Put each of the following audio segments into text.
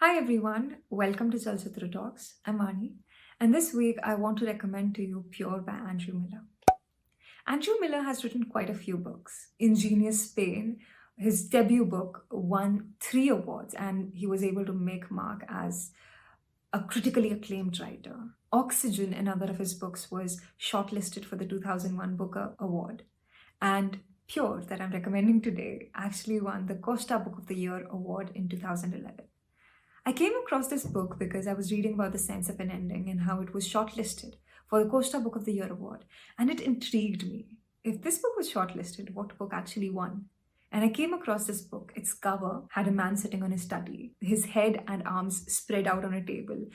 Hi everyone, welcome to Chalchitra Talks. I'm Ani, and this week I want to recommend to you Pure by Andrew Miller. Andrew Miller has written quite a few books. Ingenious Pain, his debut book, won 3 awards, and he was able to make mark as a critically acclaimed writer. Oxygen, another of his books, was shortlisted for the 2001 Booker Award. And Pure, that I'm recommending today, actually won the Costa Book of the Year award in 2011. I came across this book because I was reading about the sense of an ending and how it was shortlisted for the Costa Book of the Year award, and it intrigued me. If this book was shortlisted, what book actually won? And I came across this book. Its cover had a man sitting on his study, his head and arms spread out on a table,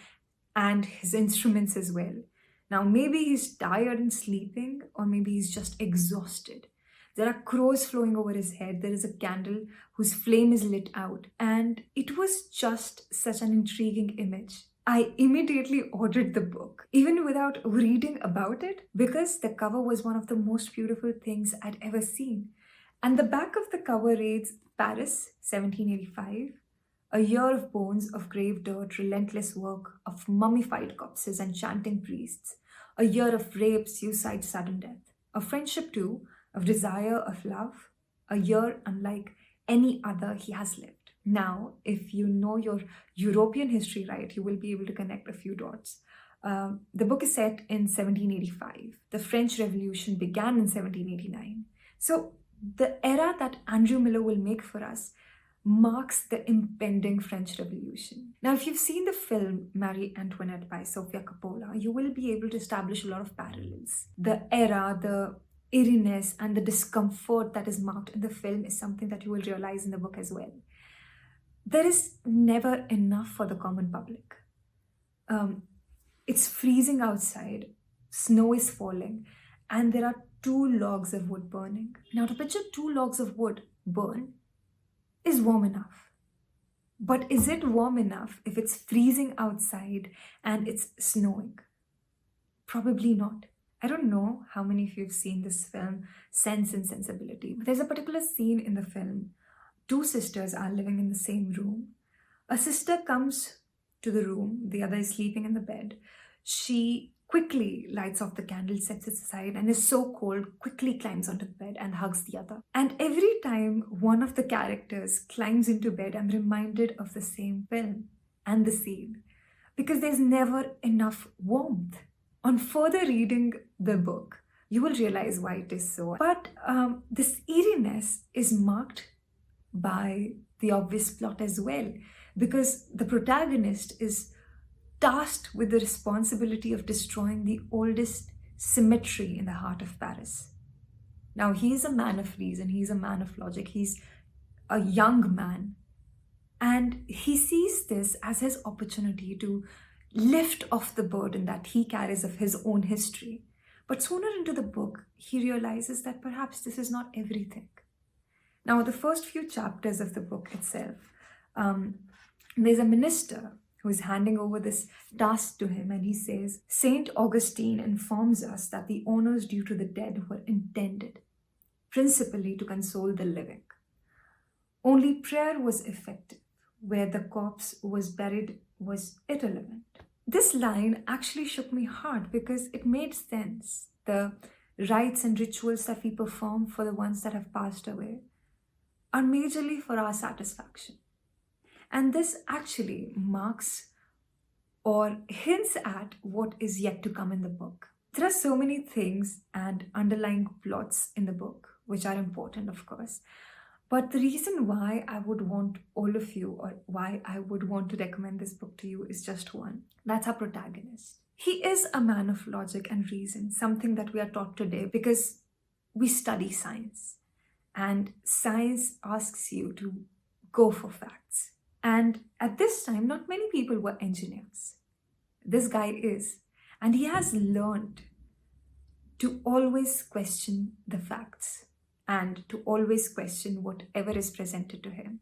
and his instruments as well. Now, maybe he's tired and sleeping, or maybe he's just exhausted. There are crows flowing over his head. There is a candle whose flame is lit out. And it was just such an intriguing image. I immediately ordered the book, even without reading about it, because the cover was one of the most beautiful things I'd ever seen. And the back of the cover reads Paris, 1785, a year of bones, of grave dirt, relentless work, of mummified corpses and chanting priests, a year of rape, suicide, sudden death, of friendship too, of desire, of love, a year unlike any other he has lived. Now, if you know your European history right, you will be able to connect a few dots. The book is set in 1785. The French Revolution began in 1789. So, the era that Andrew Miller will make for us marks the impending French Revolution. Now, if you've seen the film Marie Antoinette by Sofia Coppola, you will be able to establish a lot of parallels. The era, the eeriness, and the discomfort that is marked in the film is something that you will realize in the book as well. There is never enough for the common public. It's freezing outside, snow is falling, and there are 2 logs of wood burning. Now, to picture 2 logs of wood burn is warm enough. But is it warm enough if it's freezing outside and it's snowing? Probably not. I don't know how many of you have seen this film, Sense and Sensibility, but there's a particular scene in the film. 2 sisters are living in the same room. A sister comes to the room, the other is sleeping in the bed. She quickly lights off the candle, sets it aside, and is so cold, quickly climbs onto the bed and hugs the other. And every time one of the characters climbs into bed, I'm reminded of the same film and the scene because there's never enough warmth. On further reading the book, you will realize why it is so. But this eeriness is marked by the obvious plot as well, because the protagonist is tasked with the responsibility of destroying the oldest cemetery in the heart of Paris. Now, he's a man of reason, he's a man of logic, he's a young man, and he sees this as his opportunity to lift off the burden that he carries of his own history. But sooner into the book, he realizes that perhaps this is not everything. Now, the first few chapters of the book itself, there's a minister who is handing over this task to him, and he says, Saint Augustine informs us that the honors due to the dead were intended principally to console the living. Only prayer was effective, where the corpse was buried was irrelevant. This line actually shook me hard because it made sense. The rites and rituals that we perform for the ones that have passed away are majorly for our satisfaction. And this actually marks or hints at what is yet to come in the book. There are so many things and underlying plots in the book, which are important, of course. But the reason why I would want all of you, or why I would want to recommend this book to you, is just one. That's our protagonist. He is a man of logic and reason, something that we are taught today because we study science. And science asks you to go for facts. And at this time, not many people were engineers. This guy is. And he has learned to always question the facts and to always question whatever is presented to him.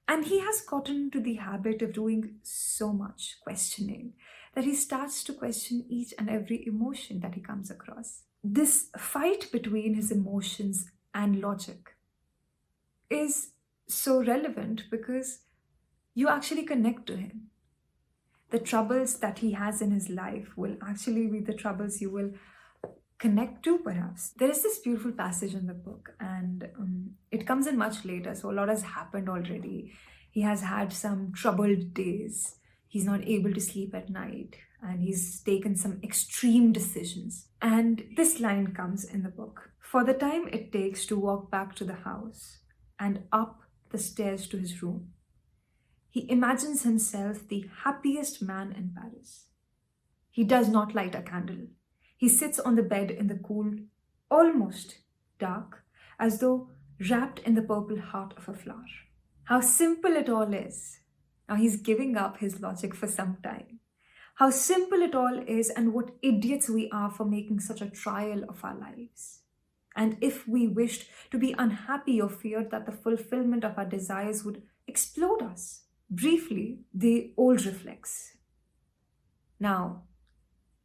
And he has gotten into the habit of doing so much questioning that he starts to question each and every emotion that he comes across. This fight between his emotions and logic is so relevant because you actually connect to him. The troubles that he has in his life will actually be the troubles you will connect to, perhaps. There is this beautiful passage in the book, and it comes in much later, so a lot has happened already. He has had some troubled days. He's not able to sleep at night, and he's taken some extreme decisions. And this line comes in the book: "For the time it takes to walk back to the house and up the stairs to his room, he imagines himself the happiest man in Paris. He does not light a candle. He sits on the bed in the cool, almost dark, as though wrapped in the purple heart of a flower. How simple it all is." Now he's giving up his logic for some time. How simple it all is, and what idiots we are for making such a trial of our lives. And if we wished to be unhappy or feared that the fulfillment of our desires would explode us. Briefly, the old reflects. Now,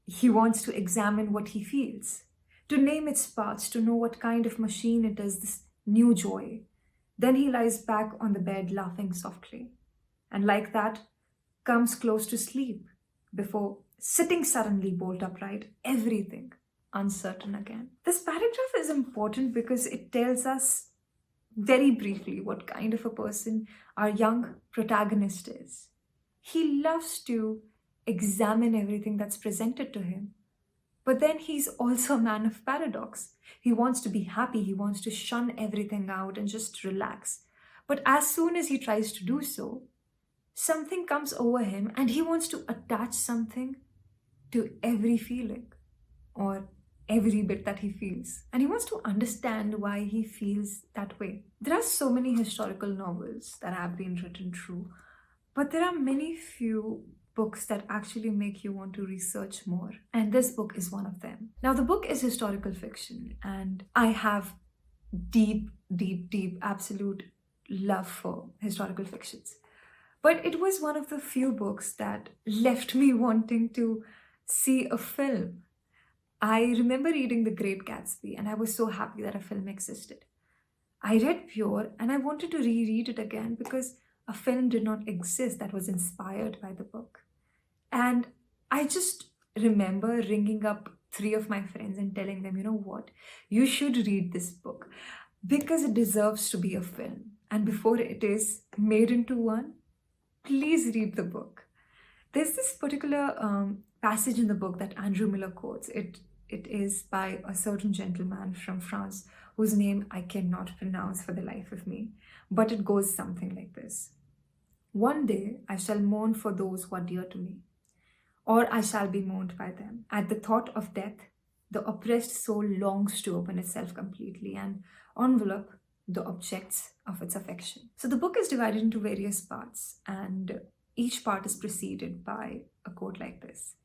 he wants to examine what he feels, to name its parts, to know what kind of machine it is, this new joy. Then he lies back on the bed laughing softly, and like that comes close to sleep before sitting suddenly bolt upright, everything uncertain again. This paragraph is important because it tells us very briefly what kind of a person our young protagonist is. He loves to examine everything that's presented to him. But then he's also a man of paradox. He wants to be happy, he wants to shun everything out and just relax. But as soon as he tries to do so, something comes over him and he wants to attach something to every feeling or every bit that he feels. And he wants to understand why he feels that way. There are so many historical novels that have been written true, but there are many few books that actually make you want to research more. And this book is one of them. Now, the book is historical fiction, and I have deep, deep, deep, absolute love for historical fictions. But it was one of the few books that left me wanting to see a film. I remember reading The Great Gatsby, and I was so happy that a film existed. I read Pure, and I wanted to reread it again because a film did not exist that was inspired by the book. And I just remember ringing up three of my friends and telling them, you know what, you should read this book because it deserves to be a film. And before it is made into one, please read the book. There's this particular passage in the book that Andrew Miller quotes. It is by a certain gentleman from France whose name I cannot pronounce for the life of me, but it goes something like this. "One day I shall mourn for those who are dear to me, or I shall be mourned by them. At the thought of death, the oppressed soul longs to open itself completely and envelop the objects of its affection." So the book is divided into various parts, and each part is preceded by a quote like this.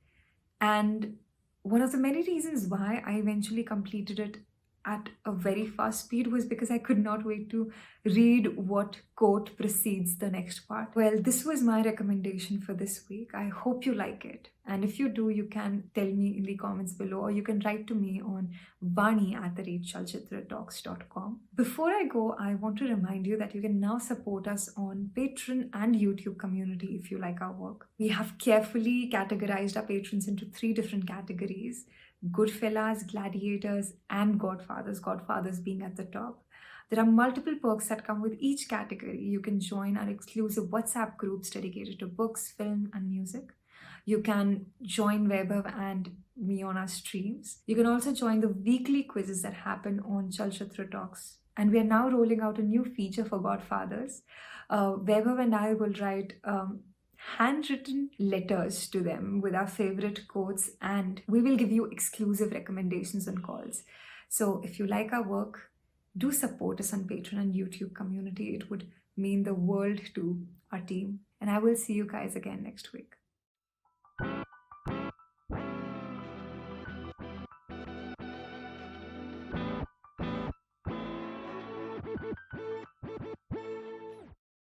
And one of the many reasons why I eventually completed it at a very fast speed was because I could not wait to read what quote precedes the next part. Well, this was my recommendation for this week. I hope you like it. And if you do, you can tell me in the comments below, or you can write to me on vani@chalchitratalks.com. Before I go, I want to remind you that you can now support us on Patreon and YouTube community if you like our work. We have carefully categorized our patrons into 3 different categories: Goodfellas, Gladiators, and Godfathers, Godfathers being at the top. There are multiple perks that come with each category. You can join our exclusive WhatsApp groups dedicated to books, film, and music. You can join Vaibhav and me on our streams. You can also join the weekly quizzes that happen on Chalchitra Talks. And we are now rolling out a new feature for Godfathers. Vaibhav and I will write handwritten letters to them with our favorite quotes, and we will give you exclusive recommendations on calls. So if you like our work, do support us on Patreon and YouTube community. It would mean the world to our team. And I will see you guys again next week.